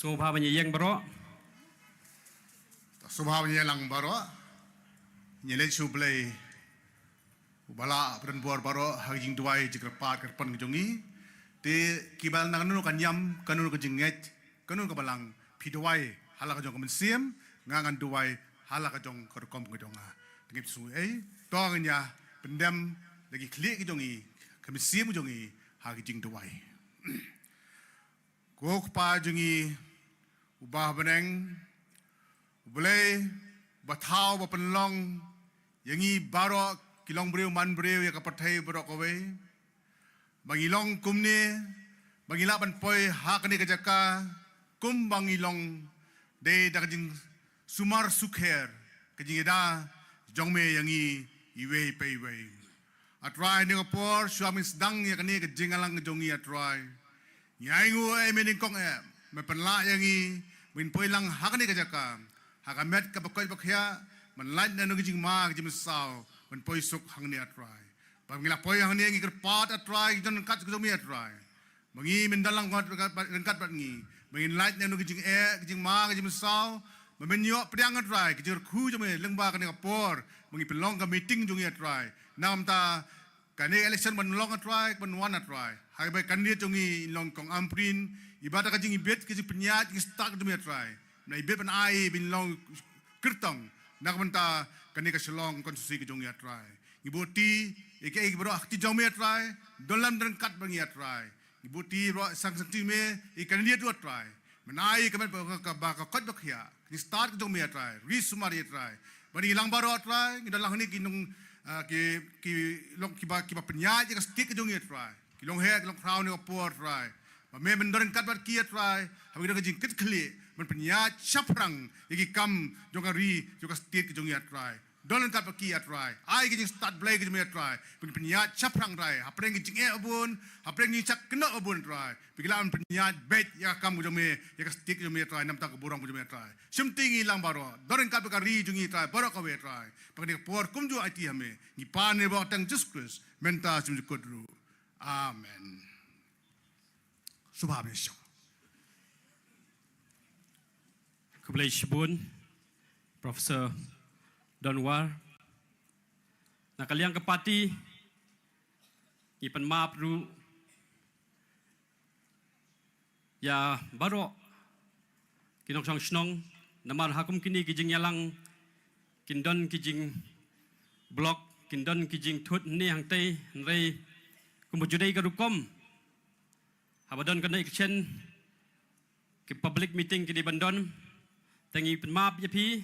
Subhanya yang baro. Subhanya lang baro. Nyelek sublay. Ubala perempuan baro haging duai jikerpat kerpan kejongi. Te kibal nang nunu kanyam kanun kejinget kanun kabalang piduai halak kejong kemensiam ngangan duai halak kejong kerkom kejonga. Tengip su tongnya pendam lagi klik kejongi kemensiam kejongi haging duai. Kok pa jungi ubah beneng boleh batau bapenlong yangi baro kilong breu man breu ya kapathai baro kowe bangilong kumne bangilaban poi hakne kajaka kum bangilong de daging sumar sukher kajing eda jongme yangi iwe peiwe atrai ni kapor suamin sedang ya kani kajing alang jongi atrai nyaingu mening kong me penla yangi min poi lang hakne kajaka hakamet kapakoi pakhya man lain na nuging ma kajim sao man poi suk hangne atrai pamila poi hangne ngi kerpat atrai jon kat kujumi atrai mangi mendalang kat bangi mangin lain na nuging kajing ma kajim sao menyo priang atrai kajir khu jome lengba kane kapor mangi pelong ka meeting jungi atrai nam ta kane election man long atrai man wan atrai hai bai kandidat jungi long kong amprin ibadah kajing ibet kajing penyat ngi start jumi atrai na ibet pan ai bin long kertong nak menta kane ka selong konstitusi ke jongi atrai ibuti ike bro akti jongi atrai dolam dan kat bangi atrai ibuti bro sang sakti me ikan dia tu atrai menai kamen ka kot bakhya ni start ke jongi atrai risumari atrai bani hilang baro atrai ngidalang ni kinung ki long kiba penyaj ka stick ke jongi atrai kilong he kilong crown ni opor atrai me mendoren kat bat ki atrai habis ka jing kit kli men penyat chaprang iki kam jongari joka state ke jongi atrai dolen kat ki atrai ai ke jing start play ke jongi atrai men penyat chaprang rai apreng jing abun apreng ni chak kena abun atrai pigilan penyat bet ya kam ke jongi ya ka state ke jongi atrai nam ta ke borong ke jongi atrai simting ilang baro dolen kat ka ri jongi atrai baro ka we atrai pagni por kumju ati hame ni pane bo tang juskus menta simju kodru amen subhabesho Kebelah Shibun, Profesor Donwar. Nak kalian kepati, ipan maaf ru, ya baru kinong sang senong, namar hakum kini kijing yalang, kindon kijing blok, kindon kijing tut ni hang tei, nrei kumbujudai karukom, habadon kena ikchen, ke public meeting kini bandon. Tangi penmaaf ya pi,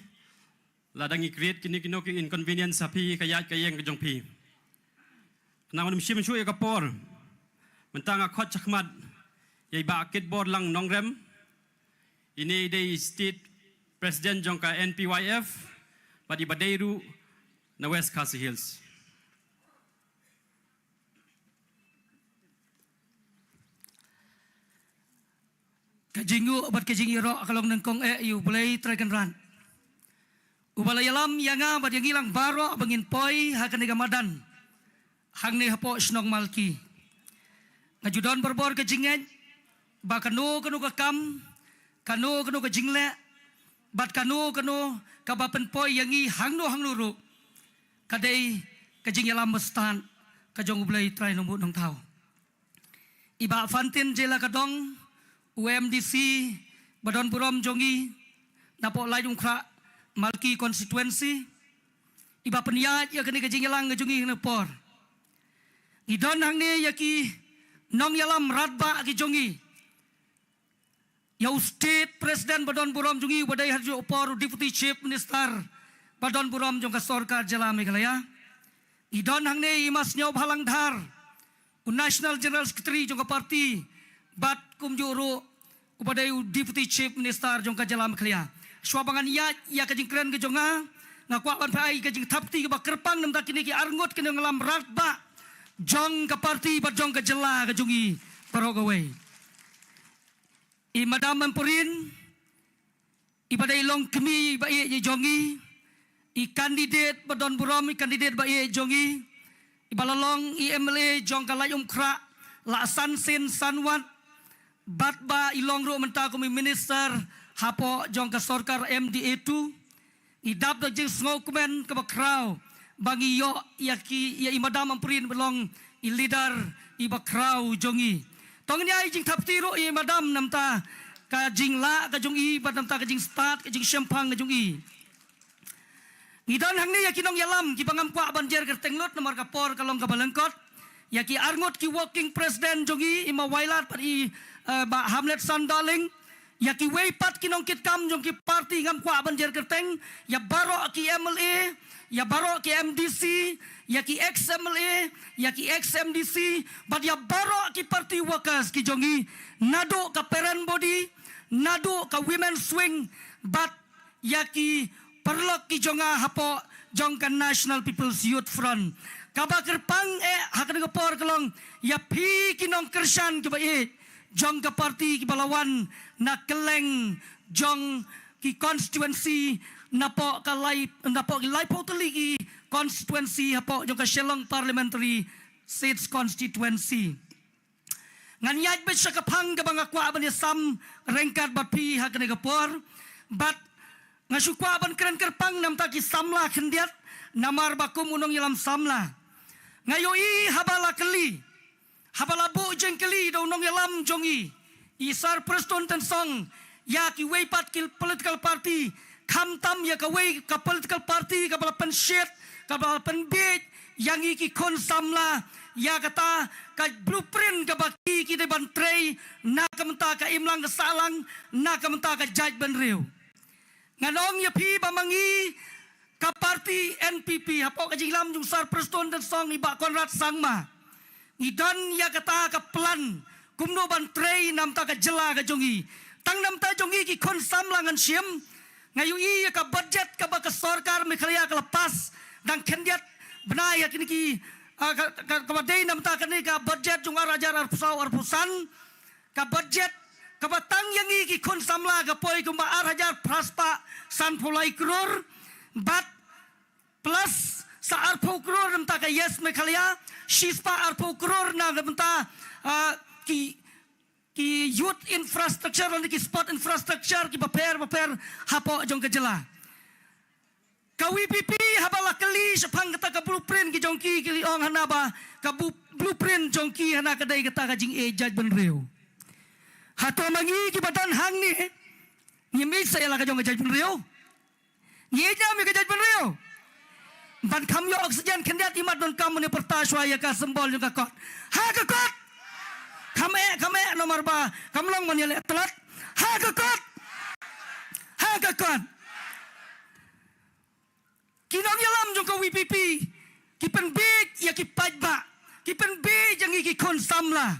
ladangi create kini kino ki inconvenience api kayat kayeng kejong pi. Kenang manusia mencuci kapor, mentang akot cakmat, yai bakit board lang nongrem. Ini day state president jongka NPYF, badi badairu na West Khasi Hills. Kajingu obat kajing iro akalong nengkong yu boleh try kan ran. Ubala yalam yanga bad yang hilang baro bangin poi hakan ega madan. Hang ni hapo snong malki. Ngajudon berbor kajinget ba kanu kakam kanu kajingle bat kanu kabapen poi yangi hang no ru. Kadai kajing yalam bestan kajong boleh try nombut nong tau. Iba fantin jela kadong UMDC Badon Burom Jongi Napo Layung Kra Malki Konstituensi Iba peniat ya kini kajing yalang ngejungi ngepor Idon hang ni yaki Nong yalam radba ki jongi Yau State President Badon Burom Jongi Badai Harjo Opor Deputy Chief Minister Badon Burom Jongka Sorkar Jala Meghalaya Idon hang ni imas nyob halang dhar National General Secretary Jongka Parti Bat kumjuru upadai Deputy Chief Minister jongka jalam klia. Swabangan ya kajing keren ke jonga ngakwa ban pai kajing thapti ke kerpang nam takini ki arngot kene ngalam ratba jong ka parti bat jong ka jela ka jongi parogawe. I madam mempurin ibadai long kemi ba ye jongi i kandidat badon burom i kandidat ba ye jongi ibalalong i MLA jong ka layum kra la san sin sanwat batba ilong ro menta kami minister hapo jong ka sorkar MDA2 idap da jing sngokumen ka bakraw bangi yo yaki ya imadam amprin belong i leader i bakraw jongi tong nya jing thaptiro i madam namta ka jing la ka jong i bat namta ka jing start ka jing sempang ka jong i ngidan hang ni yakinong yalam ki bangam kwa banjer kertenglot nomor kapor kalong kabalengkot yaki arngot ki working president jongi ima wailat pat i ba Hamlet Sandaling yaki weipat kinong kitkam jong ki party ngam kwa banjer kerteng ya baro ki MLA ya baro ki MDC yaki ex MLA yaki ex MDC but ya baro ki party workers ki jongi nado ka parent body nado ka women swing but yaki perlok ki jonga hapo jong ka National People's Youth Front kabakir pang hakan ngapor kalong ya pi kinong kersan ki bait jong ka party ki balawan na keleng jong ki constituency napo kalay napo kilay tali ki constituency hapo jong ka Shillong parliamentary seats constituency nganyat bet sa kapang ka mga kwa ban sam rengkat bapi hakan ngapor but ngasukwa ban keren kerpang nam taki samla kendiat namar bakum unong yalam samla ngayoi habala keli habala bu jengkeli do unong yalam jongi isar preston tensong ya ki weipat kil political party kamtam ya ka wei ka political party ka bala penshit ka bala penbit yang iki kon samla ya kata ka blueprint ka baki ki de bantrei na kamta ka imlang ka salang na kamta ka judge banriu nganong ya pi bamangi ka party NPP hapo ka jinglam jung sar preston dan song iba Konrad Sangma idan ya kata ka plan kumno ban trei nam ta ka jela ka jongi tang nam ta jongi ki kon samlangan siem ngayu i ka budget ka ba ka sarkar mekhlia ka lepas dan kendiat benaya kini ki ka badai nam ta kani ka budget jung arajar arpusan ka budget kabatang yang iki kon samla ka poi kumba arajar praspa san pulai kror bat plus sa arpo kror nam ta ka yes mekhalia shispa arpo kror na nam ta ki youth infrastructure ni ki sport infrastructure ki paper hapo jong ka jela ka WPP habala kali sapang kata ka blueprint ki jong ki ong hanaba ka blueprint jong ki hana kadai kata ka jing judge benreu hato mangi ki badan hang ni nyemi saya la ka jong ka judge benreu nyeja mi ka judge benreu ban kam yo oksigen kendiat imat don kam ni pertaswa ya ka sembol juga kot ha ka kot kame nomor ba kamlong manyele telat ha ka kot kinong yalam jong ka WPP kipen big ya ki pajba kipen big jang iki kon samla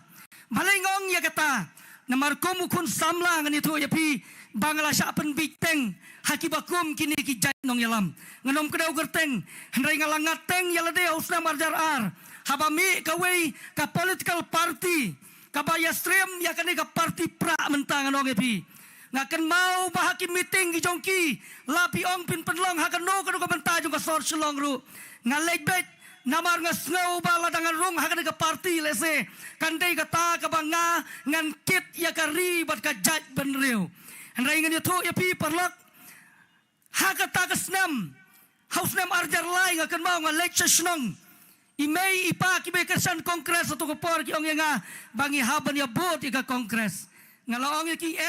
malengong ya kata namar komu kon samla ngani to ya pi bangla sya pen big teng hakibakum kini ki jat nong yalam nganom kedau gerteng hendrai ngalangat teng yalade usna marjar ar habami kawei ka political party ka bayastream ya kani ka party pra mentang nong epi ngakan mau bahaki meeting ki jongki lapi ong pin penlong hakan no kanu ka benta jong ka sor selong ru ngalegbet namar ngasngau bala dangan rung hakan ka party lese kandai kata ka banga ngan kit ya ka ribat ka jaj benreu hendrai ngan itu ya pi perlok hakata ka snam haus nam arjar lai ngakan mau ngalecture snong imei ipa ki be kersan kongres atau ka por ki ong nga bangi haban ya bot ka kongres ngalaong ki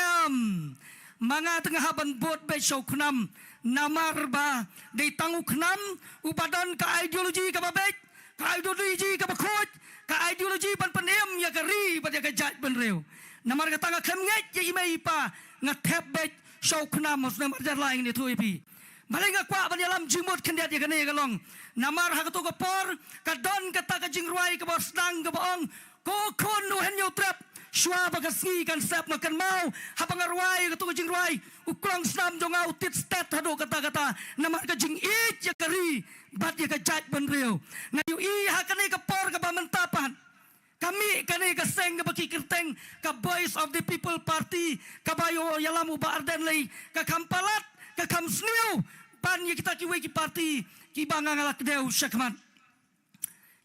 mga tengah haban bot be show knam namar ba de tangu knam upadan ka ideologi ka babek ka ideologi ka bakot ka ideologi pan panem ya ka ri pat ya ka jat benreu namar ka tanga khamnget ya imei pa nga thep be show knam mos namar jar laing ni thui pi balai nga kwa ban yalam jimot kendiat ya ka ne galong namar ha ka to ka por ka don ka ta ka jingruai ka bos dang ka baong ko kon no henyo trap Shua bagasngi kan sep makan mau habang arwai katu jing ruai ukrang snam jong au tit stat hado kata namar ka jing it ya kari bat ya ka jat benreu ngayu i hakane ka por ka bamantapan kami kane ka seng ka baki kerteng ka voice of the people party ka bayo yalamu ba arden lay ka kampalat ka kamsniu pan ya kita ki party ki banga ngalak deu syakman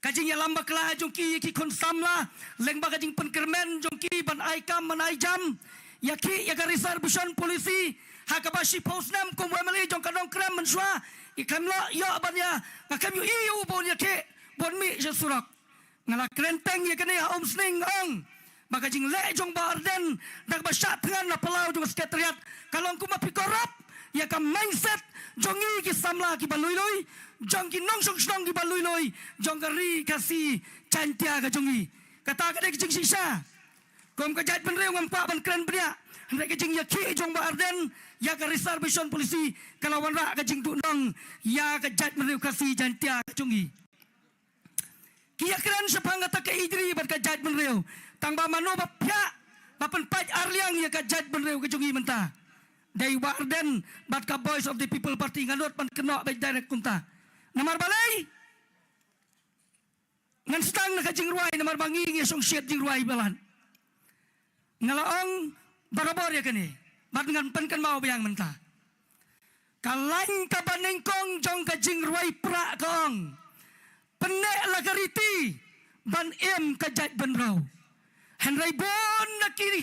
kajing ya lamba kala jongki ki kon samla leng ba kajing penkermen jongki ban ai kam man ai jam yaki ya garisar busan polisi hakabashi posnam kum wemeli jong kanong krem mensua ikan lo yo abanya ngakam yu iu bon yake bon mi je surak ngala krenteng ya kene om sning ong baka jing le jong ba arden dak ba sat ngan na pelau jong sekretariat kalong kuma pikorap ya kam mindset jongi ki samla ki balui jong ki nong song song ki balui jong kari kasi cantia ka jongi kata ka dek jing sisa kom ka jat ben rew ngam pa ban kren bria hendek ka jing ya ki jong ba arden ya ka risar bison polisi kalawan ra ka jing tu nong ya ka jat ben rew kasi cantia ka jongi kia keren sepanga ta ka idri bat ka jat ben rew tang ba mano ba pya ba pen paj arliang ya ka jat ben rew ka jongi menta dai ba arden bat ka voice of the people party nganot pan kena ba direct kunta namar balai ngan stang na ka jing ruai namar bangi ngi song shit jing ruai balan ngalaong barabor ya kani bat ngan pen kan mau bayang menta kalain ka banengkong jong ka jing ruai pra kong penek la kariti ban em ka jat ban rau henrai bon na kiri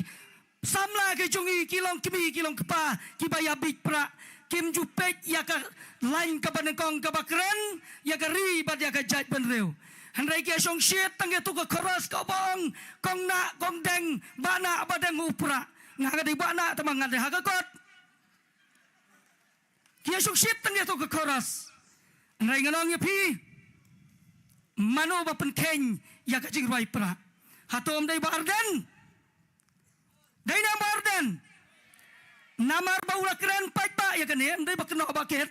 samla ke jongi kilong kimi kilong kepa kibaya big pra kim jupet ya ka lain ka banengkong ka bakren ya ka ri bad ya ka jat ban reu henrai ke song shit tang tu ka koras ka bong kong na kong deng bana badeng upra nga di bana tamang ngade hagakot kia song shit tang tu ka koras henrai nganong ya pi mano ba penkeng ya ka jing ruai pra hatom dai ba arden dai na ba arden namar ba ula keren paj ba ya kan dai ba kena ba ket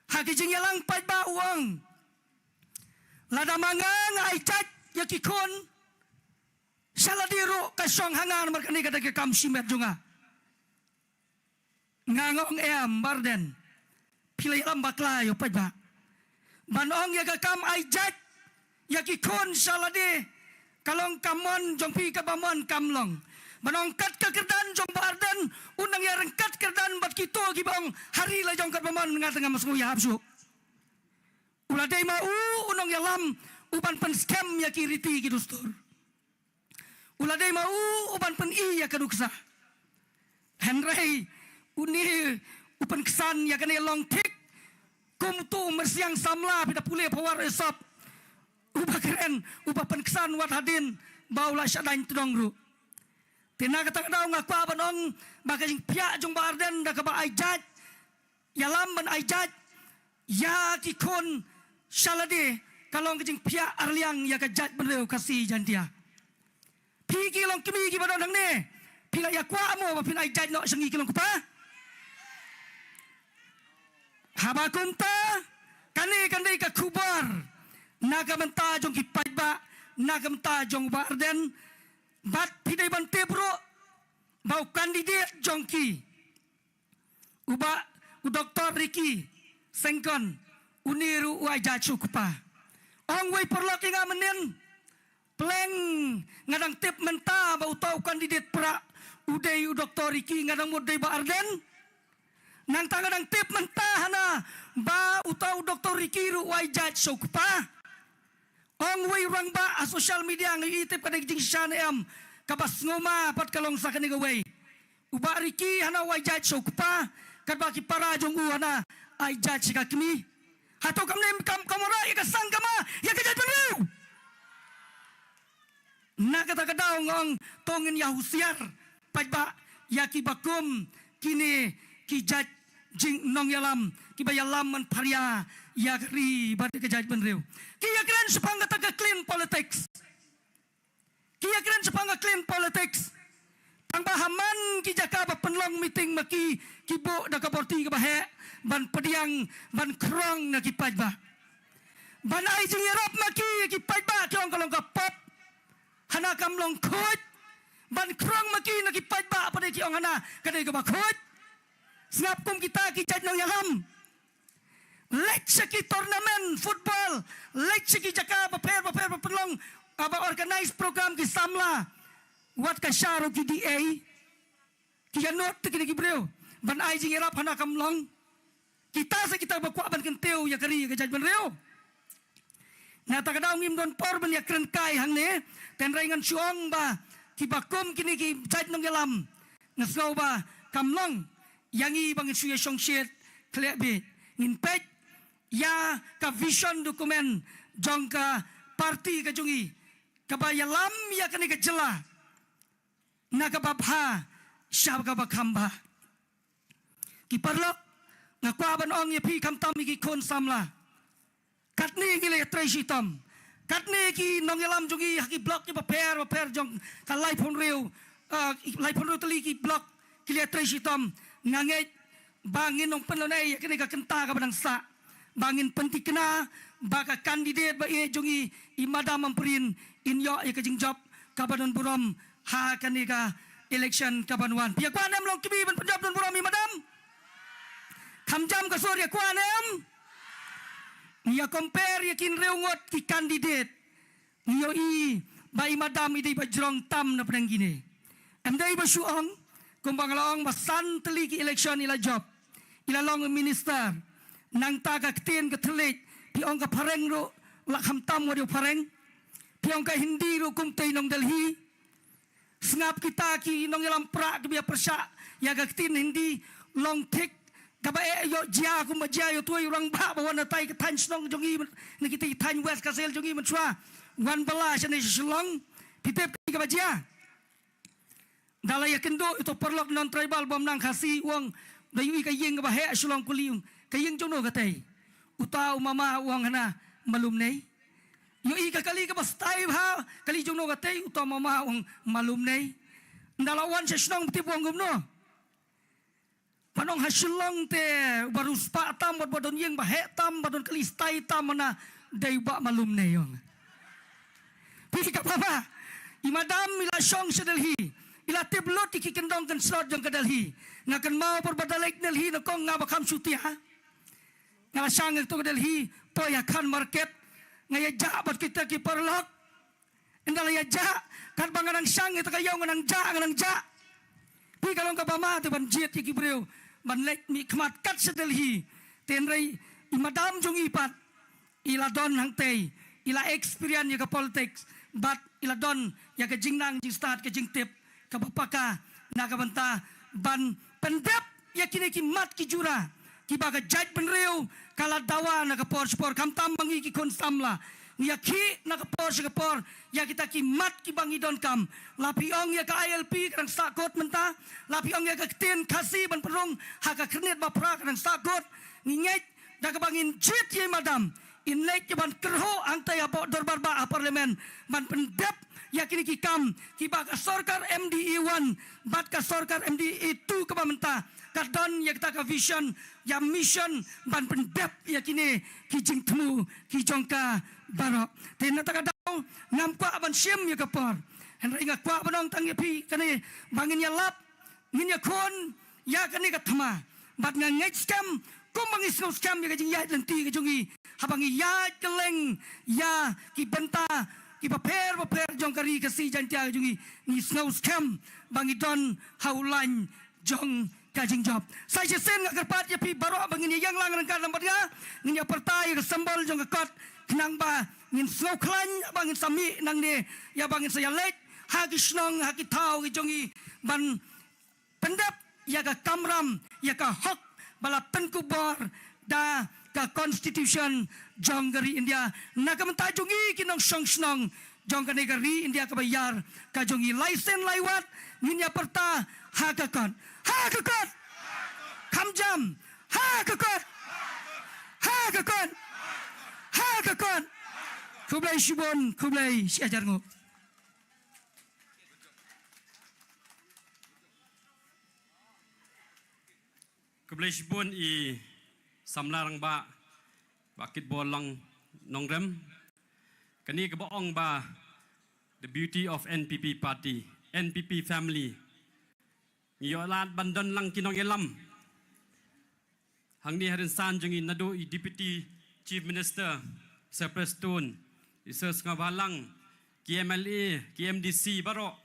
ha ki jing yalang paj ba uang lada mangang ai chat ya ki kon saladiro ka song hangan mar kani kada ke kam simet junga ngangong em barden pilai lam bakla yo paj ba banong ya kam ai jat ya ki kon salade kalong kamon jong pi ka bamon kamlong banong kat ka kerdan jong barden unang ya rengkat kerdan bat kito ki bang hari la jong kat bamon ngat ngam masmu ya habsu ula dei ma unong ya lam uban pen scam ya ki riti ki dustur ula dei ma uban pen i ya kaduksa henrei uni upan kesan ya kane long tik kum tu mersiang samla pida pule pawar esop uba keren uba penksan wat hadin baula syadain tudong ru tina kata daw ngakwa banong baka jing pia jong barden da ka ba aijat yalam ban aijat ya ki kon salade kalong jing pia arliang ya ka jat bereu kasi jantia pigi long kimi ki badon ne pila ya kwa mo ba pin aijat no sengi kilong kupa Habakunta kani kandai ka kubar nagamenta jong kipajba nagamenta jong barden bat pidai bante bro bau kandidat jongki uba u doktor Ricky Sengkon uniru wajah cukupa ong wei perloki ngamenin pleng ngadang tip menta bau tau kandidat pra udai u doktor Ricky ngadang mudai barden nang tangadang tip mentahana ba utau doktor Rikiru wajat sokpa ong way rang ba a social media ngi itip kadang jing shanam kabas ngoma pat kalong sa kaniga way uba Riki hana wajat sokpa kadbaki para jong uana ay jat sikakmi hato kamnem kam kamora ya kasang kama ya kajat penriu nakata kadaw ngong tongin yahusiar pajba yaki bakum kini kijat jing nong yalam kibayalam man paria ya kri bat kejat benreu kia keren sepanga taka clean politics kia keren sepanga clean politics ang bahaman kijaka ba penlong meeting maki kibo da kaporti ka bahe ban pediang ban krong na kipajba ban ai jing yarap maki kipajba kyong kalong ka pop hana kamlong khot ban krong maki na kipajba pada kyong hana kadai ka ba khot Snap kum kita kijat nang yalam. Let's ki tournament football. Let's ki jaka baper pelong aba organize program ki samla. Wat ka syaro ki DA. Ki not ki ki breu. Ban ai jing erap hana kamlong. Kita sa kita bakwa ban kenteu ya kari ka jat ban reu. Na takadaw ngim don por ban ya kren kai hang ne ten raingan suong ba ki bakum kini ki jait nong yalam ngasau ba kamlong yangi bang suya song shit klebe in pet ya ka vision dokumen jong ka parti ka jungi ka ba yalam ya kani ka jela na ka babha syab ka bakamba ki parlo nga kwa ban ong ya pi kam tam ki kon samla katni gile tracy tom katni ki nongelam jungi haki block ki paper jong ka live on reu tali ki block ki le tracy tom nganget bangin nong penlonai kini ka kenta ka badang sa bangin pentikna baka kandidat ba e jungi imada mampurin inyo e ka jingjop ka badon burom ha kani ka election ka banwan piak panem long kibi ban penjab don burom imadam kamjam ka sorya kwanem niya compare yakin reungot ki kandidat niyo i ba imadam idai ba jrong tam na pedang gini andai ba suong kumbang laong basan teli ki election ila job ila long minister nang taga ktien ka telit piong ka pareng ro lakham tam wadio pareng piong ka hindi ro kumtay nong Delhi sngap kita ki nong ilang pra ka biya persya ya ka ktien hindi long tik kabae yo jia kum jia yo tuai orang ba bawan tai ka tan snong jongi ni kita tan west ka sel jongi menswa wan bala sene shlong pitep ka ba jia dalay kendo itu perlok non tribal bom nang khasi uang dayu ka yeng ba he shlong kuliung ka yeng jono ka tai uta mama uang hana malum nei yo i ka kali ka bastai ha kali jono ka tai uta mama uang malum nei dalawan se shnong ti buang gumno panong hasilong te baru spa tam badon yeng ba he tam badon kali stai tam mana dai ba malum nei yong pi ka papa imadam ila song se Delhi ila teblot ki kendong kan slot jong ka Delhi ngakan mau perbadalek Delhi na kong nga bakam suti ha nga sang to Delhi po ya kan market ngaya jabat kita ki perlok endala ya ja kan banganang sang itu kayaw nganang ja pi kalong ka pama te ban jet ki breu ban lek mi khmat kat se Delhi tenrai imadam jong ipat ila don hang tei ila experience ya ka politics but ila don ya ka jingnang jing start ka jing tip ka bapaka na ka banta ban pendep ya kini ki mat ki jura ki baga jaj benreu kala dawa na ka por spor kam tam bangi ki kon samla ya ki na ka por ya kita ki mat ki bangi don kam lapi ong ya ka ILP kan sakot menta lapi ong ya ka tin kasi ban perong ha ka krenet ba pra kan sakot nginget da ka bangin jit ye madam in lek ban kerho ang taya bo dorbar ba parlemen ban pendep ya kini ki kam ki ba ka sarkar MDE 1 bat ka sarkar MDE 2 ka menta kadon ya kita ka vision ya mission ban pendep ya kini ki jing temu ki jongka barok ten ta ka daw ngam kwa ban sim ya ka por henry nga kwa banong tang ya pi kani bangin ya lap ngin ya kon ya kani ka thama bat nga ngej scam kum bangis no scam ya ka jing ya lenti ka jungi habangi ya keleng ya ki benta ki paper jong kari ka si jantia jungi ni snow scam bangi don haulan jong kajing job sai sen nga kerpat ya pi baro bangin yang lang rangka lambat ya ngin ya partai ka sambal jong ka kot kenang ba ngin snow klan bangin sami nang ne ya bangin saya lek hagi snong hagi tau ki jongi ban pendap ya ka kamram ya ka hok bala penkubor da ka constitution jong gari India na ka menta jongi kinong snong jong ka negari India ka bayar ka jongi license laiwat ngin ya parta ha ka kon kamjam ha ka kon kublai shibon kublai si ajar ngo kublai shibon i samlarang ba bakit bolang nongrem kani ka baong ba the beauty of NPP party NPP family ngiyolat bandon lang kinong elam hangni harin san jungi nado i deputy chief minister Sir Preston Sir Ngabalang KMLA KMDC baro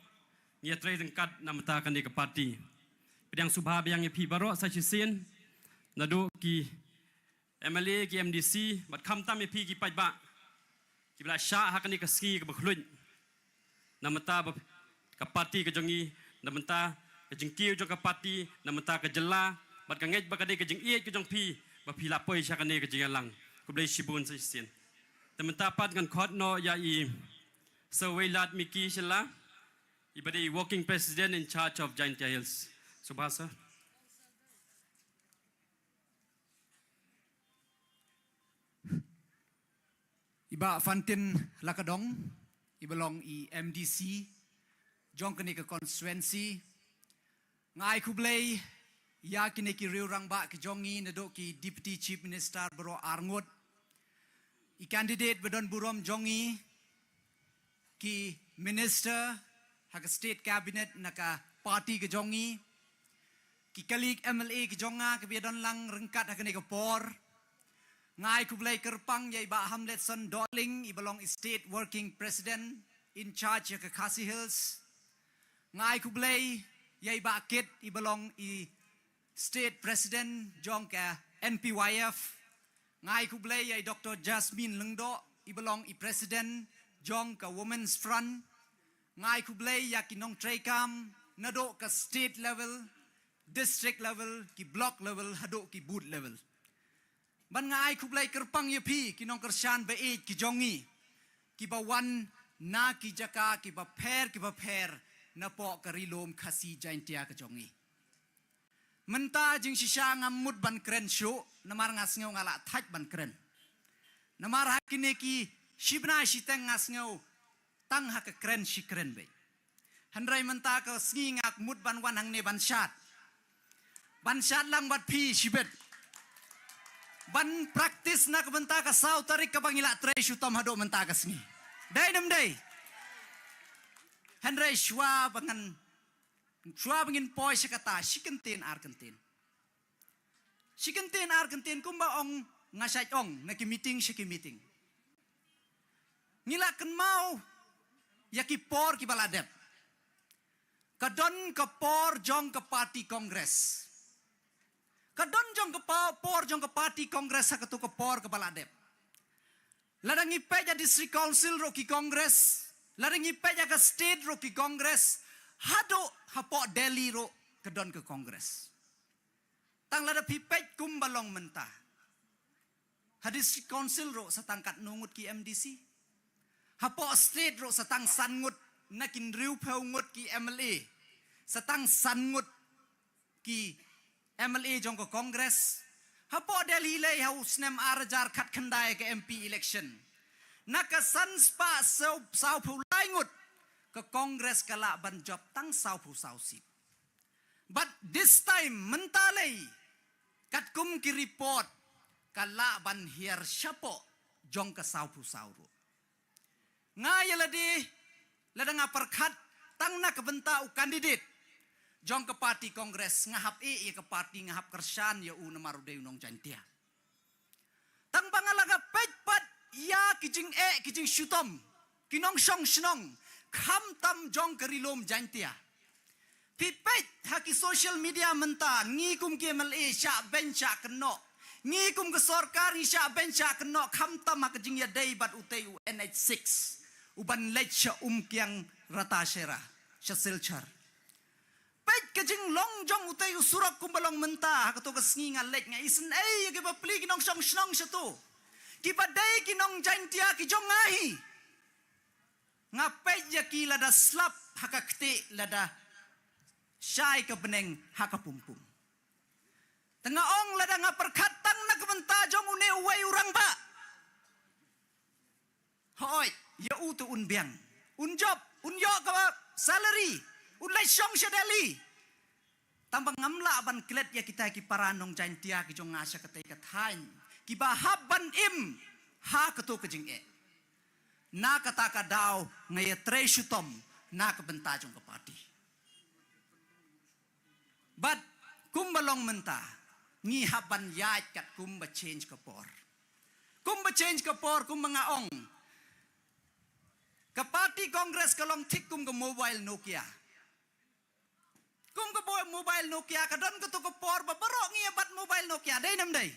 ngia trai dengkat namata kani ka parti pedang subha yang pi baro sa chisen nado ki MLA KMDC bat kham tam pi ki paj ba kibla sya hakani kaski ke bakhlun namenta ka parti ke jongi namenta ke jingkiu jong ka parti namenta ke jela bat ka ngej bakade ke jing iet ke jong pi ba pi lapoi sya kane ke jing alang kublai shibun sisen namenta pat kan khot no ya I Sawailat Miki Shela ibadi working president in charge of Jaintia Hills Subhasa. Iba Fantin Lakadong, ibalong I MDC, jong kini ke constituency, ngai kublay, ya kini ki riurang ba ki jongi nadok ki deputy chief minister bro Arngut, I candidate bedon burom jongi, ki minister hak state cabinet naka party ke jongi, ki kalik MLA ke jonga ke bedon lang rengkat hak kini ke por. Ngai kublay kerpang yai ba Hamletson Darling ibalong state working president in charge ke Khasi Hills. Ngai kublay yai ba Kit ibalong I state president jong ke NPYF. Ngai kublay yai Dr. Jasmine Lengdo ibalong I president jong ke Women's Front. Ngai kublay ya kinong trekam nado ke state level, district level, ki block level, hado ki booth level. Ban ngai kublay kerpang yepi kinong kersyan be ki jongi ki bawan na ki jaka ki ba per na po karilom Khasi Jaintia ke jongi menta jing sisa ngamut ban kren shu namar ngasngeu ngala thaj ban kren namar hakine ki shibna shiteng ngasngeu tang hak kren shi kren be handrai menta ke sngi ngak mut ban wan hang ne ban shat lang bat pi shibet ban praktis na kabenta ka saw tarik ka bangila tre syutom hado menta ka sngi dai nam dai handrai shwa bangin poi sakata shikentin argentin kumba ong ngasai ong na ki meeting ngila kan mau yaki por ki baladep kadon ka por jong ka party congress kadon jong ke por jong ke party kongres hakatu ke por ke baladep. Ladang ipe ja district council ro ki kongres, ladang ipe ja ke state ro ki kongres, hado hapo Delhi ro kadon ke kongres. Tang lada pipet kum balong mentah. Ha district council ro satangkat nungut ki MDC. Hapo state ro satang sangut nakin riu peungut ki MLA. Satang sangut ki MLA jong ke kongres hapo Delhi lay haus nem arjar khat khandai ke MP election naka sanspa sau pu laingut ke kongres kala ban job tang sau pu sau sip but this time mentalei kat kum ki report kala ban hier syapo jong ke sau pu sau ru ngayaladi ladang aparkat tang na ke benta u kandidat jong ke parti kongres ngahap ke parti ngahap kersan ya u namarude unong Jaintia. Tang bangalaga pet ya kijing syutom kinong song shnong kham tam jong kerilom Jaintia. Pipet haki social media menta ngikum ki MLA sya ben sya keno ngikum ke sorkar sya ben sya keno kham tam hak jing ya dei bat utei u NH6 uban lech sya kiang rata syera sya silchar. Pet kejing long jong utay surak kumbalong menta kato kasngi nga lek nga isen ay kiba pli kinong song shnong siya kiba day kinong Jaintia ki jong ngahi nga pet ya ki lada slap hakakti lada syai ka beneng hakapumpum tengah ong lada nga perkatang na kumenta jong une uway urang ba hoy ya utu unbiang unjob unyo ka salary ulai syong syadali tambang ngamla ban klet ya kita ki paranong Jaintia ki jong ngasya katay kathain ki bahab ban im ha kato kejing na kata ka daw ngaya tre syutom na kabenta jong ka party but kumbalong menta ngi haban yait kat kumba change ka por kum mga ong ka party congress kalong tik kum ka mobile Nokia kum ka mobile Nokia kadon ka to ka por babaro ngi bat mobile Nokia day nam day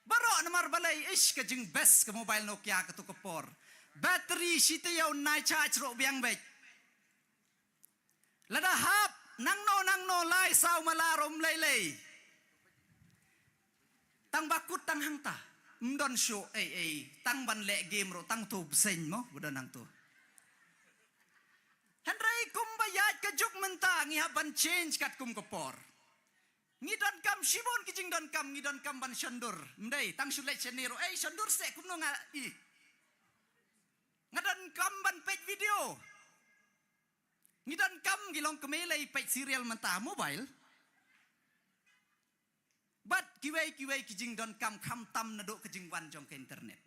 Baro namar balay ish ka jing best ka mobile Nokia ka tu kapor. Battery sita yaw nai charge ro biang bet. Lada hap nang no lai saw malarom lay. Tang bakut tang hangta. Mdon show tang ban le game ro tang tu bsen mo budan nang tu. Henry kumbayat ka juk menta ngi haban change kat kum kapor. Ngi don kam shibon kijing don kam ngi don kam ban shandur. Mdai tang shulet chenero shandur se kum no nga i. Ngadan kam ban page video. Ngi don kam gilong kemelai page serial menta mobile. But kiwai kijing don kam tam nadok kijing wan jong ke internet.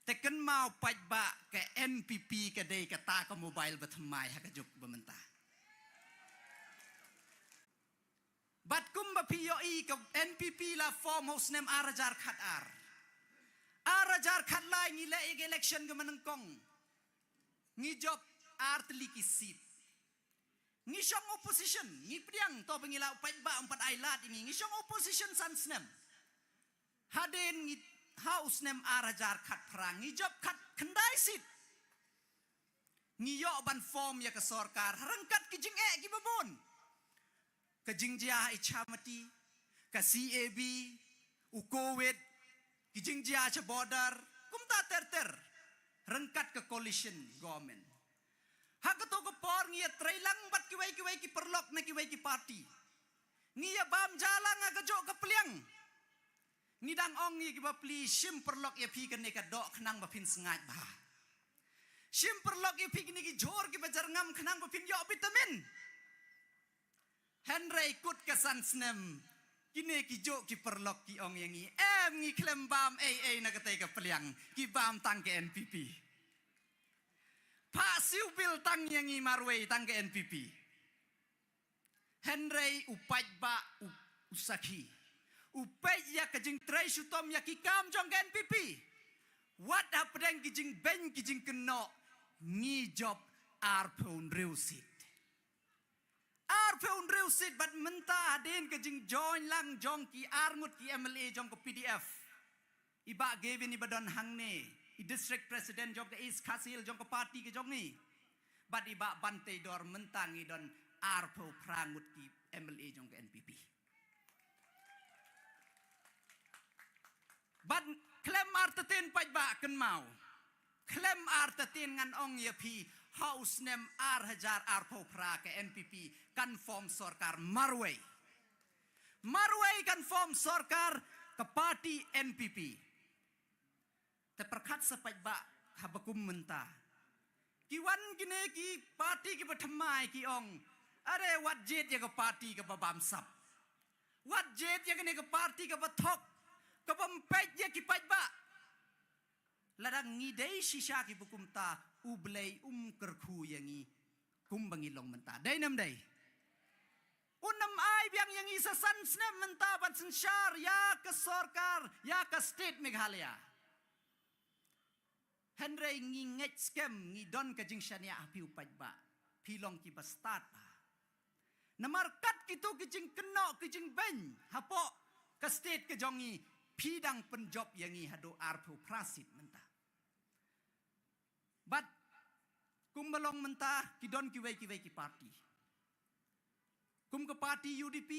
Teken mau paj ba ke NPP ke day ke ta ke mobile batmai ha ke juk bementa. But kum ba POE ke NPP la form host nem arajar khat ar. Arajar khat lai ngi le election ke menengkong. Ngi job ar teliki seat. Ngi syong opposition, ngi priang to pengila upat ba empat ailat ini, ngi syong opposition sans nem. Haden ngi house nem arajar kat perang, ngi job kat kendai sit. Ngi yo ban form ya ke sorkar, rengkat kijing ki babon. Kijing jia ichamati, ke CAB, ukowit, kijing jia cha border, kumta ter. Rengkat ke coalition government. Hakato ko por ngiya trailang bat kiwai ki perlok na kiwai ki party. Ngiya bam jalang agajo ka peliang. Nidang ong ngi ki bapli sim perlok ya pi kan ka dok khnang ba pin sengat ba. Sim perlok ya pi ni ki jor ki bajar ngam khnang ba pin yo vitamin. Henry kut ka sansnem. Kini ki jo ki perlok ki ong yang ngi klem bam na katai ka peliang ki bam tang ke NPP. Pak siu bil tang yang marway tang ke NPP. Henry upaj ba usaki. Upaj ya kejing tray sutom ya kikam jong ke NPP. What happened kijing ben kijing keno ngi job arpun reusit. Arpun reusit bat menta den kejing join lang jong ki arngut ki MLA jong ke PDF. Iba gevin ibadon hangne. I district president jong ke is kasil jong ke parti ke jong ni. Bad iba bantai dor mentangi don arpo prangut ki MLA jong ke NPP. Bad klem artetin paj ba ken mau. Klem artetin ngan ong ye pi house nem hajar arpo pra ke NPP kan form sorkar Marway. Marway kan form sorkar ke parti NPP. Terperkat sepat ba habakum menta. Kiwan gine ki parti ki bertemai ki ong. Are wat jet ya ke parti ke babamsap. Wat jet ya gine ke parti ke batok. Ke bempet ya ki pat ba. Ladang ngidei sisa ki bukum ta ublay kerku yangi kumbangilong menta. Day nam day. Unam ay biang yangi sa sansnem menta bat sensyar ya ke sorkar ya ke state Meghalaya. Henry nginget scam ngidon kajing syania api upaj ba. Pilong ki bastat ba. Namarkat kito kajing keno kajing ben. Hapo ke state ke jongi pidang penjob yangi hado arpu prasit mentah. But kumbalong mentah kidon kiwai ki parti. Kum ke parti UDP.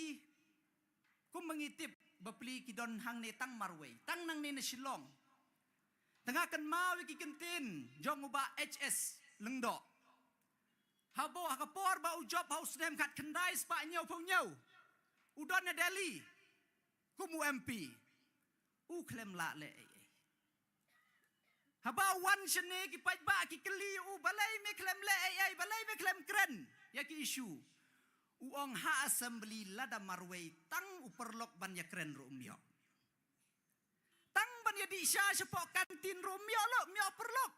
Kum mengitip bapli kidon hang ne tang Marway. Tang nang ne Shillong. Tengah kan mau ki kentin jong uba HS lengdo. Habo hakapor ba ujob haus nem kat kendai spa nyau pau nyau. Udon na Delhi. Kumu MP. Klem la le. Haba wan shene ki paj ba ki keli balai me klem le balai me klem kren. Ya ki isu. Uong ha assembly lada Marway tang uperlok ban ya kren ro umyo. Tang ban ya di isya sepok kantin ro myo perlok.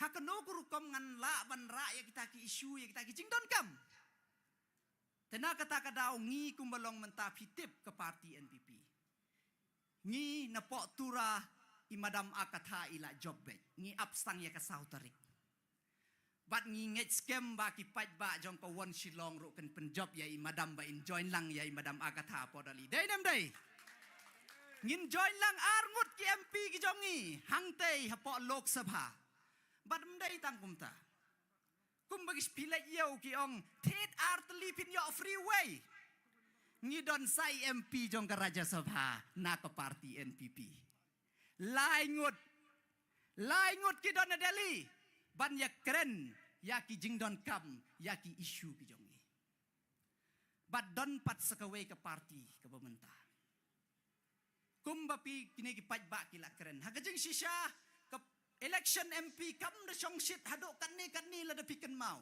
Hakano kurukom ngan la ban ra ya kita ki isu ya kita ki jingdon kam. Tena kata kadau ngi kumbalong mentah pitip ke parti NPP. Ngi napok tura imadam akatha ila jobbet. Ngi abstang ya kasau tarik. Bat ngi nget scam ba ki paj ba jong ko won Shillong ro ken penjob ya imadam ba in join lang ya imadam akatha podali. Day nam day. ngin join lang arngut ki MP ki jongi hangtei hapo Lok Sabha bad mdai tang kumta kum bagis pilek yau ki ong tet artli pin yo freeway ngidon sai MP jong ka Raja Sabha na ka parti NPP lai ngut ki don Delhi ban ya keren ya ki jingdon kam ya ki isu ki jongi bad don pat sakawe ka parti ka pemerintah kumbapi kini ki pajba ki la keren hagajing shisha ka election MP kam da song shit hadok kan ni la da pikan mau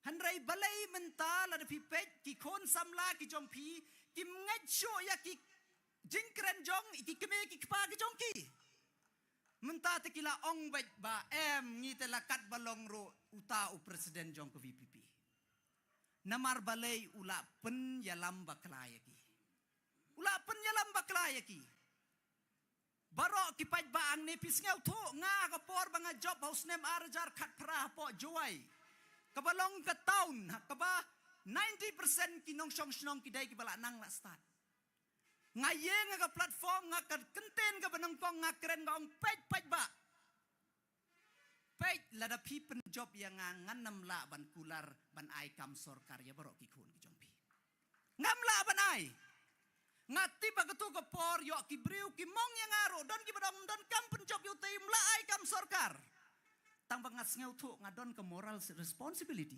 hanrai balai menta la da pipet ki kon samla ki jong pi ki ngai sho ya ki jing keren jong ki keme ki pa ki jong ki menta te kila ong bet ba ngi te la kat balong ro uta u presiden jong ko VPP namar balai ula pen yalam baklaya ki ula penyalam baklaya ki barok ki pajba ang nepis ngau thu nga ka por banga job house nem arjar khat pra po joy kabalong ka taun kaba 90% kinong song ki dai ki bala nang la start nga yeng nga platform nga ka kenten ka banang kong nga keren nga ong pajba lada pi pen job yang nganam la ban kular ban ai kam sorkar ya barok ki khun ki jompi ngam la ban ai ngati bagatu ko por yo ki briu ki mong yang aro don ki badam don kam penjob yu tim la ai kam sorkar tang bangas ngeu thu ngadon ke moral responsibility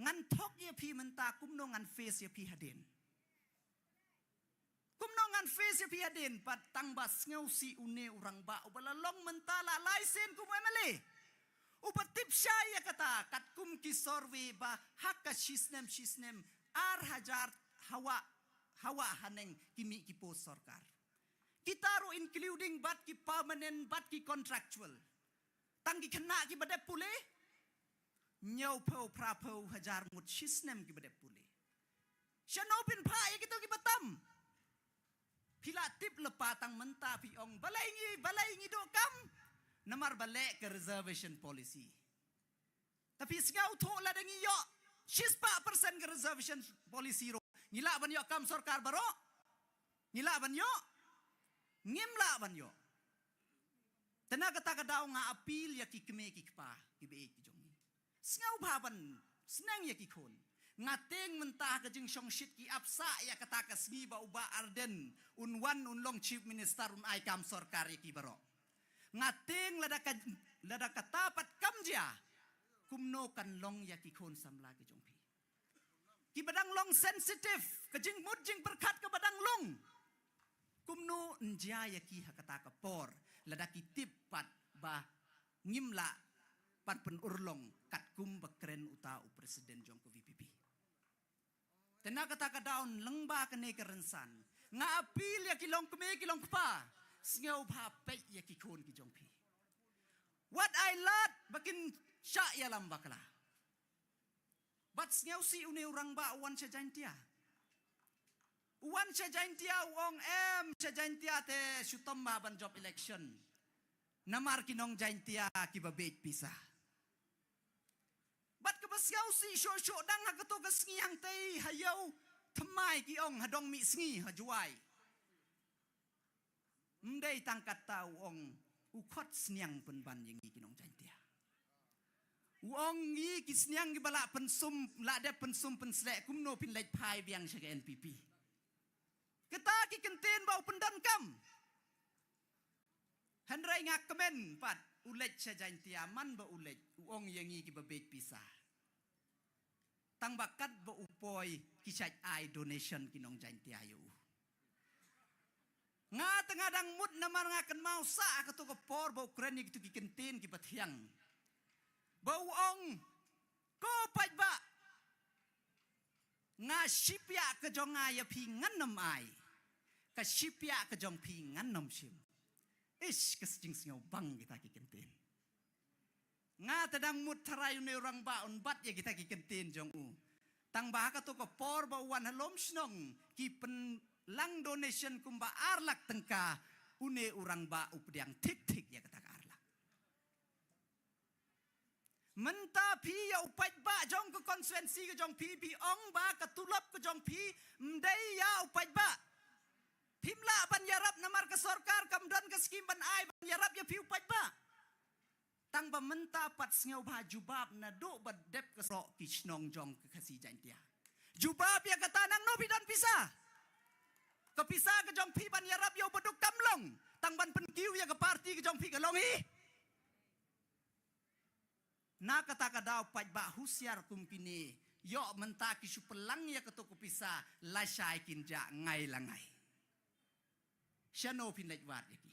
ngan thok ye pi menta kumno ngan face ye pi hadin kumno ngan face ye pi hadin pat tang bas ngeu si une urang ba ubala long menta la license kum emele upatip syaya kata kat kum ki sorwe ba hakka shisnem ar hajar hawa haneng kimi ki pos sarkar kitaro including bat ki permanent bat ki contractual tang ki kena ki badep pule nyau pau pra pau hajar mut shisnem ki badep pule shanopin pha ye gitu ki batam pila tip lepa tang menta pi ong balai ngi do kam namar balek ke reservation policy tapi segau tho la dengi yo 6% ke reservation policy ro ngila ban yo kam sarkar baro ngila ban yo ngimla ban yo tenaga kata daw nga apil ya ki keme ki pa ki be ki jong snau baban snang ya ki khon ngateng mentah ka jing song shit ki apsa ya kata ka sngi ba uba arden un long chief minister ai kam sarkar ya ki baro ngateng lada kata pat kamja kumno kan long ya ki khon samla ki jong pi ki badang long sensitive kajing mudjing berkat ke badang long kumno njaya ki hakata ka por lada ki tip pat ba ngimla pat pen urlong kat kum bakren uta u presiden jong ko VPP tena kata ka daun lengba kene kerensan nga apil ya ki long keme ki long pa sngau bha pe ya ki khon ki jong pi what I lot bakin sya ya lam bakla bat ngau si une urang ba wan sejantia wong sejantia te sutom ba ban job election namar kinong jantia ki babet pisa bat ke basgau si sho dang ha kato kasngi hang tei hayau thamai ki ong hadong mi sngi hajuai mdei tangkat tau ong ukot sniang penban yang kinong jantia wong ngi kisnyang gibala pensum la de pensum penslek kumno pin lek pai biang sya NPP kita ki kenten bau pendan kam handrai ngak kemen pat ulet sya jantia man ba ulet wong yang ngi ki babet pisah tang bakat ba upoi kisat ai donation kinong jantia yu nga tengadang mut namar ngaken mau sa ka to ko por ba ukren ki tu ki kenten ki bathiang bau ong ko pajba nga shipya ke jong ya pi nganam ai ka shipya ke jong pi nganam sim ish kesjing singau bang kita ki kenten nga tadang mut tharai ne orang ba on bat ya kita ki kenten jong u tang ba ka to ko por ba wan halom snong ki pen lang donation kumba arlak tengka une orang ba updiang tik ya kata arlak menta pi ya upat ba jong ke konsuensi ke jong pi ong ba ketulap ke jong pi mdai ya upat ba Pimla ban yarap namar ke sorkar kamdan ke skim ban ai ban yarap ya piu pai ba. Tang ba menta pat sngeu ba jubab na do ba dep ke sok kisnong jong ke kasi jantia. Jubab ya kata nang no bidan pisah. Kepisah ke jong pi ban yarap yo beduk tamlong. Tang ban penkiu ya ke parti ke jong pi ke longi. Na kata kadau pai ba husiar kumpine. Yo menta kisu pelang ya ketu kepisah la syai kinja ngai langai. Syano pin lek wat yaki.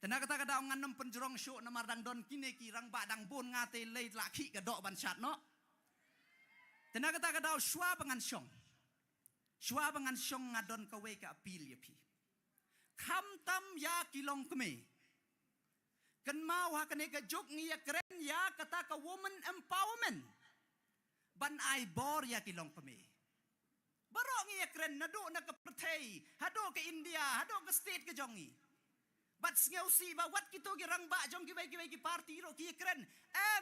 Tena kata kadau nganem penjerong syuk na mardang don kine ki rang ba dang bon ngate lei laki ke dok ban syat no. Tena kata kadau syua bangan syong. Syua bangan syong ngadon kawe ke apil yapi. Kham tam ya kilong keme. Ken mau ha kene ke juk ngi ya keren ya kata ka woman empowerment. Ban ai bor ya kilong keme. Barok ngi ya keren nado na ke pertai, hado ke India, hado ke state ke jongi. Bat ngeu si ba wat kito gi rang ba jong ki parti ro ki keren.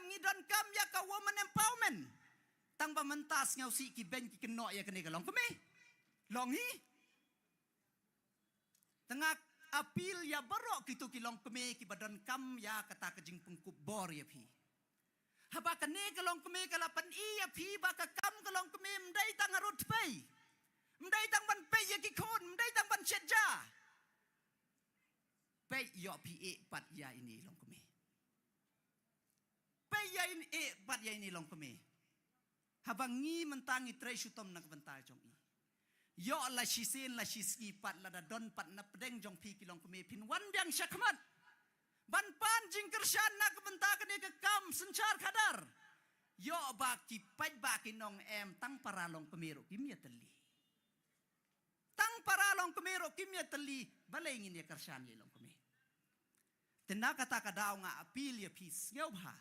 Ngi don kam ya ka woman empowerment. Tang ba mentas ngeu si ki ben ki keno ya kene ke long keme. Longi. Tengah apil ya barok kito ki long keme ki badan kam ya kata ke jing pengkup bor ya pi. Haba kene ke long keme ke lapan i ya pi ba ka kam ke long keme mdai tang arut pai. Mdai tang ban pai ya ki kon, mdai tang ban chetja. Pai yo pi pat ya ini long keme. Pai ya ini pat ya ini long keme. Habang ngi mentangi tre syutom nak bentai jong i. Yo la shisen la shiski pat la da don pat na pedeng jong pi kilong keme pin wan biang syakmat. Ban pan jing kershan nak bentai kene ke kam sencar kadar. Yo ba ki pat ba kinong em tang paralong kemero kimya teli. Tang paralong kemero kimya teli balai ngin ya kershan ye long keme. Tena kata kadau nga apil ya pis ngau ba.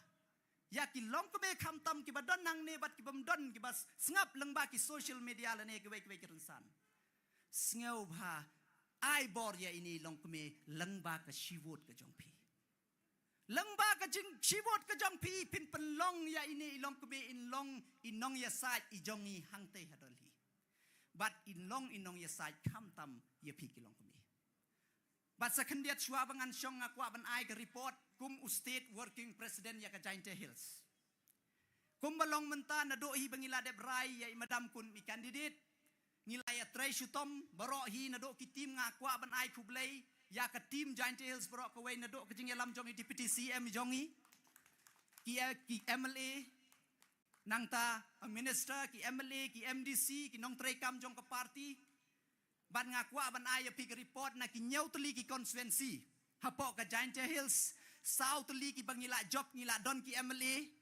Ya ki long keme kham tam ki badon nang ne bat ki bamdon ki bas ngap leng ba ki social media la ne ki wei ki rensan. Ngau ba ai bor ya ini long keme leng ba ka shiwot ka jong pi. Leng ba ka jing shiwot ka jong pi pin pen long ya ini long keme in long inong ya sai i jongi hang te hadoli. But in long inong ya sai kham tam ya pi ki long keme. But sekendiat syua bangan syong ngakwa ban ai ke report kum state working president ya ka Giant Hills. Kum balong menta na do hi bangila deb rai ya madam kun mi candidate ngila ya trai syutom baro hi na do ki tim ngakwa ban ai kublai ya ka tim Giant Hills baro ka wei na do ka jing lam jong deputy CM jongi ki MLA nangta minister ki MLA ki MDC ki nong trai kam jong ka party. Ban ngakwa ban ai pi ke report na ki nyau teli ki konstituensi hapok ka Giant Hills sau teli ki bangila job ngila don ki MLA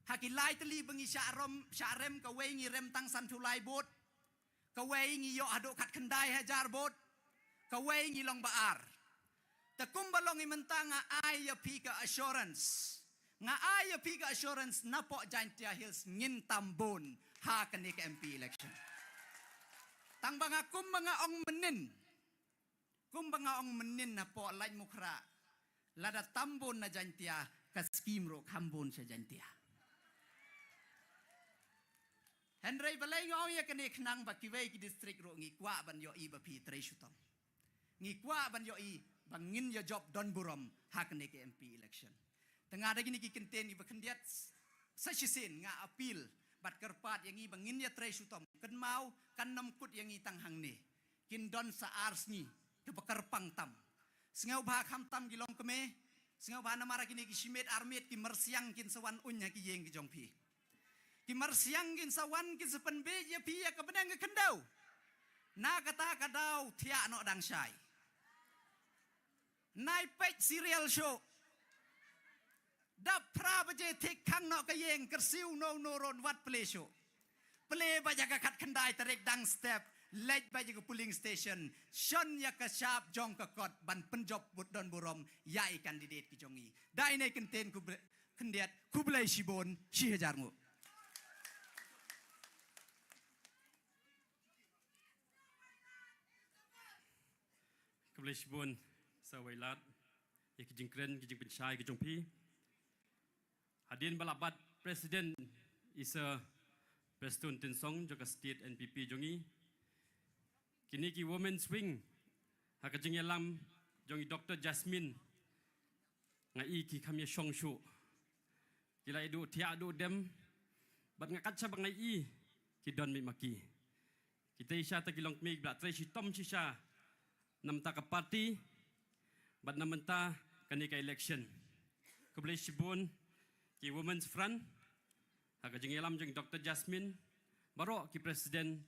hakilai teli bangi syarem ka wei ngi rem tang san tulai bot ka wei ngi yo adok kat kendai hajar bot ka wei ngi long baar ta kumbalong i mentanga ai pi ka assurance nga ai pi ka assurance na po Giant Hills ngin tambon ha ka ni ka MP election. Tang banga kumbanga ong menin na po lain mukra lada tambon na jantia kaskim ro kambon sa jantia. Henry balay ngong ya kene knang ba kiwei ki district ro ngi kwa ban yo i ba pi tre syutom. Ngi kwa ban yo i bangin yo job don burom hak ne ke MP election. Tengah ada gini ki kenten i ba kendiat sa shisin nga apil bat kerpat yang i bangin ya tre syutom. Ken mau kan namkut yang i tang hang ne. Kin don sa ars ni ke bekerpang tam. Sengau bah ham tam gilong keme. Sengau bah namara kini ki shimet armet ki mersiang kin sawan unya ki yeng ki jong pi. Ki mersiang kin sawan kin sepen be ya pi ya ke benang ke kendau. Na kata kadau tiak no dang syai. Nai pek serial show. Dap pra baje tek kang no ke yeng kersiu no ron wat play show. Play baja ka kat kendai tarik dang step. Lej baja ke polling station. Shon ya ka syap jong ka kot ban penjob bud don burom yai kandidat ki jongi. Dai ne kenten ku kendiat ku belai sibon si hajar ngo. Kebelah sibun sawailat ya kijing keren kijing pensyai kijong pi. Hadin balabat presiden isa Preston Tinsong juga state NPP jongi. kini ki women's wing hakajing yalam jong Dr. Jasmine ngai ki kami songshu kila idu tia du dem bat ngakat sa bangai i ki don mi maki kita isya ta kilong mi bla tre si tom si sha nam ta ka party bat namenta kani ka election keblai sibun ki women's front hakajing yalam jong Dr. Jasmine baro ki presiden